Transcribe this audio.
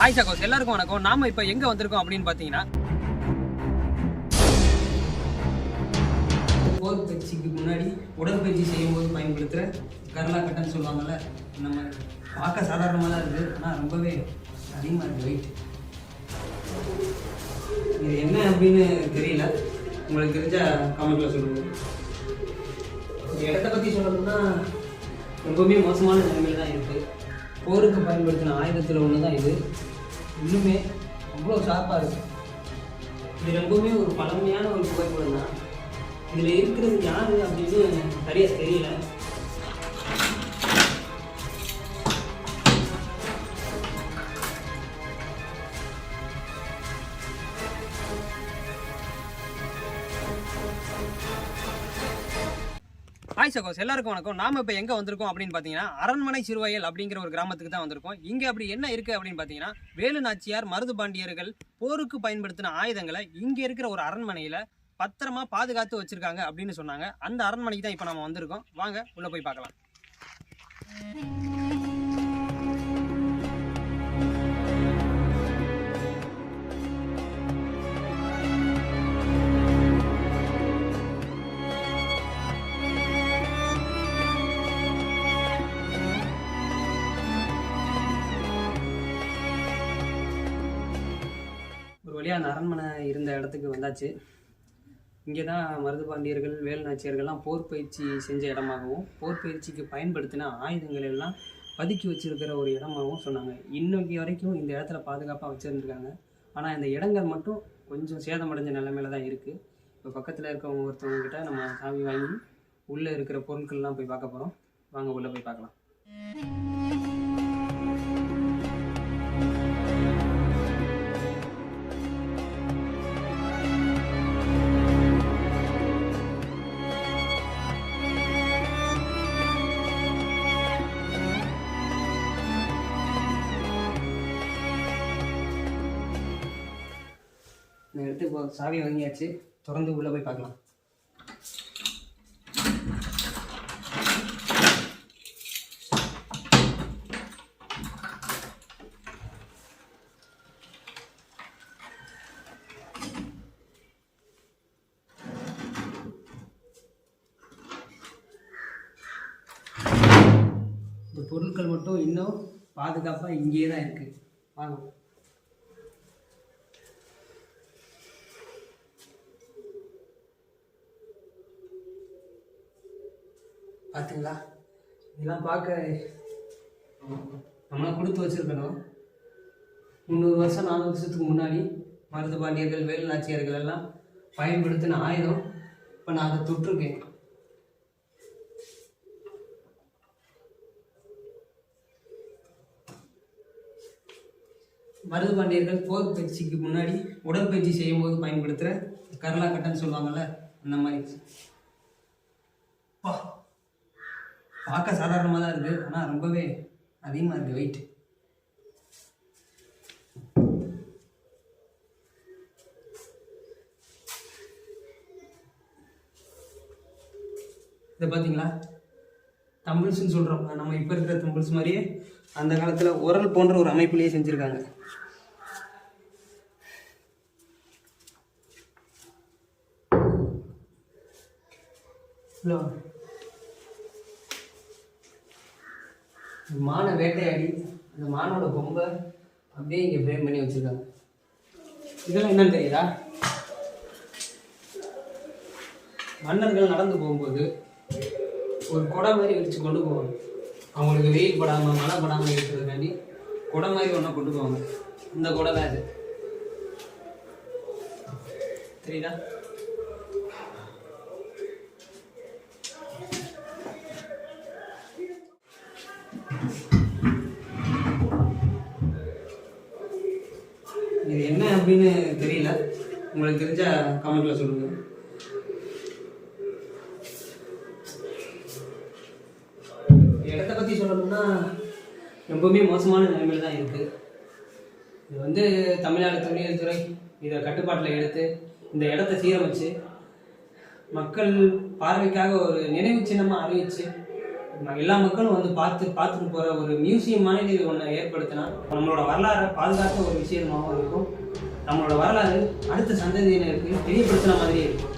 Hi சகோஸ், எல்லாருக்கும் வணக்கம். நாம இப்போ எங்கே வந்திருக்கோம் அப்படின்னு பார்த்தீங்கன்னா, போர் பயிற்சிக்கு முன்னாடி உடற்பயிற்சி செய்யும்போது பயன்படுத்துகிற கர்லா கட்டன் சொல்லுவாங்கள்ல, நம்ம பார்க்க சாதாரணமாக தான் இருக்குது, ஆனால் ரொம்பவே அதிகமாக இருக்குது வெயிட். இது என்ன அப்படின்னு தெரியல, உங்களுக்கு தெரிஞ்சால் கமெண்ட்டில் சொல்லுங்கள். இந்த இடத்த பற்றி சொல்லணும்னா ரொம்பவுமே மோசமான நிலைமையில் தான் இருக்குது. போருக்கு பயன்படுத்தின ஆயுதத்தில் ஒன்று தான் இது. இன்னுமே அவ்வளோ ஷார்ப்பாக இருக்குது. இது ரொம்பவுமே ஒரு பழமையான ஒரு புகைப்படம் தான். இதில் இருக்கிறது யார் அப்படின்னு சரியாக தெரியல. ஹாய் சகோஸ், எல்லாருக்கும் வணக்கம். நாம இப்போ எங்கே வந்திருக்கோம் அப்படின்னு பார்த்தீங்கன்னா, அரண்மனை சிறுவயல் அப்படிங்கிற ஒரு கிராமத்துக்கு தான் வந்திருக்கோம். இங்கே அப்படி என்ன இருக்குது அப்படின்னு பார்த்தீங்கன்னா, வேலு நாச்சியார் மருது பாண்டியர்கள் போருக்கு பயன்படுத்தின ஆயுதங்களை இங்கே இருக்கிற ஒரு அரண்மனையில் பத்திரமா பாதுகாத்து வச்சுருக்காங்க அப்படின்னு சொன்னாங்க. அந்த அரண்மனைக்கு தான் இப்போ நம்ம வந்திருக்கோம். வாங்க உள்ளே போய் பார்க்கலாம். ஒரு வழியாக அந்த அரண்மனை இருந்த இடத்துக்கு வந்தாச்சு. இங்கே தான் மருது பாண்டியர்கள் வேலு நாச்சியார்கள்லாம் போர் பயிற்சி செஞ்ச இடமாகவும் போர் பயிற்சிக்கு பயன்படுத்தின ஆயுதங்கள் எல்லாம் பதுக்கி வச்சுருக்கிற ஒரு இடமாகவும் சொன்னாங்க. இன்னைக்கு வரைக்கும் இந்த இடத்துல பாதுகாப்பாக வச்சுருந்துருக்காங்க. ஆனால் இந்த இடங்கள் மட்டும் கொஞ்சம் சேதமடைஞ்ச நிலைமையில தான் இருக்குது. இப்போ பக்கத்தில் இருக்கவங்க ஒருத்தவங்கக்கிட்ட நம்ம சாவி வாங்கி உள்ளே இருக்கிற பொருட்கள்லாம் போய் பார்க்க போகிறோம். வாங்க உள்ளே போய் பார்க்கலாம். இந்த இடத்துக்கு சாவி வாங்கியாச்சு. திறந்து உள்ளே போய் பார்க்கலாம். இந்த பொருட்கள் மட்டும் இன்னும் பாதுகாப்பாக இங்கேயே தான் இருக்குது. வாங்க. பார்த்தீங்களா, இதெல்லாம் பார்க்க நம்மளாம் கொடுத்து வச்சுருக்கணும். 300 வருஷம் 400 வருஷத்துக்கு முன்னாடி மருது பாண்டியர்கள் வேலு நாச்சியார்கள் எல்லாம் பயன்படுத்தின ஆயுதம். இப்போ நான் அதை தொட்டிருக்கேன். மருது பாண்டியர்கள் போர் பயிற்சிக்கு முன்னாடி உடற்பயிற்சி செய்யும்போது பயன்படுத்துகிற கர்லா கட்டன் சொல்லுவாங்கள்ல, அந்த மாதிரி. பார்க்க சாதாரணமாக தான் இருக்குது, ஆனால் ரொம்பவே அதிகமாக இருக்குது வெயிட். இதை பார்த்தீங்களா, தம்பிள்ஸ்ன்னு சொல்கிறோம் நம்ம. இப்போ இருக்கிற தம்பிள்ஸ் மாதிரியே அந்த காலத்தில் உரல் போன்ற ஒரு அமைப்புலேயே செஞ்சுருக்காங்க. மானை வேட்டையாடி அந்த மானோட கொம்பை அப்படியே இங்கே ஃப்ரேம் பண்ணி வச்சுருக்காங்க. இதெல்லாம் என்னன்னு தெரியுதா? மன்னர்கள் நடந்து போகும்போது ஒரு குடை மாதிரி வச்சு கொண்டு போவாங்க. அவங்களுக்கு வெயில் படாமல் மழை படாமல் இருக்கிறதுக்காண்டி குடை மாதிரி ஒன்றா கொண்டு போவாங்க. இந்த குடை தான் இது. தெரியுதா? இது என்ன அப்படின்னு தெரியல, உங்களுக்கு தெரிஞ்சால் கமெண்ட்டில் சொல்லுங்கள். இடத்த பற்றி சொல்லணும்னா ரொம்பவுமே மோசமான நிலைமையில் தான் இருக்குது. இது தமிழ்நாடு தொழில் துறை இதை கட்டுப்பாட்டில் எடுத்து இந்த இடத்த சீரமைச்சு மக்கள் பார்வைக்காக ஒரு நினைவு சின்னமாக அறிவிச்சு எல்லா மக்களும் வந்து பார்த்துட்டு போகிற ஒரு மியூசியம் மாதிரி ஒன்று ஏற்படுத்தினா நம்மளோட வரலாறை பாதுகாத்த ஒரு விஷயமாகவும் இருக்கும். நம்மளோட வரலாறு அடுத்த சந்ததியினருக்கு தெரியப்படுத்தின மாதிரியே இருக்கும்.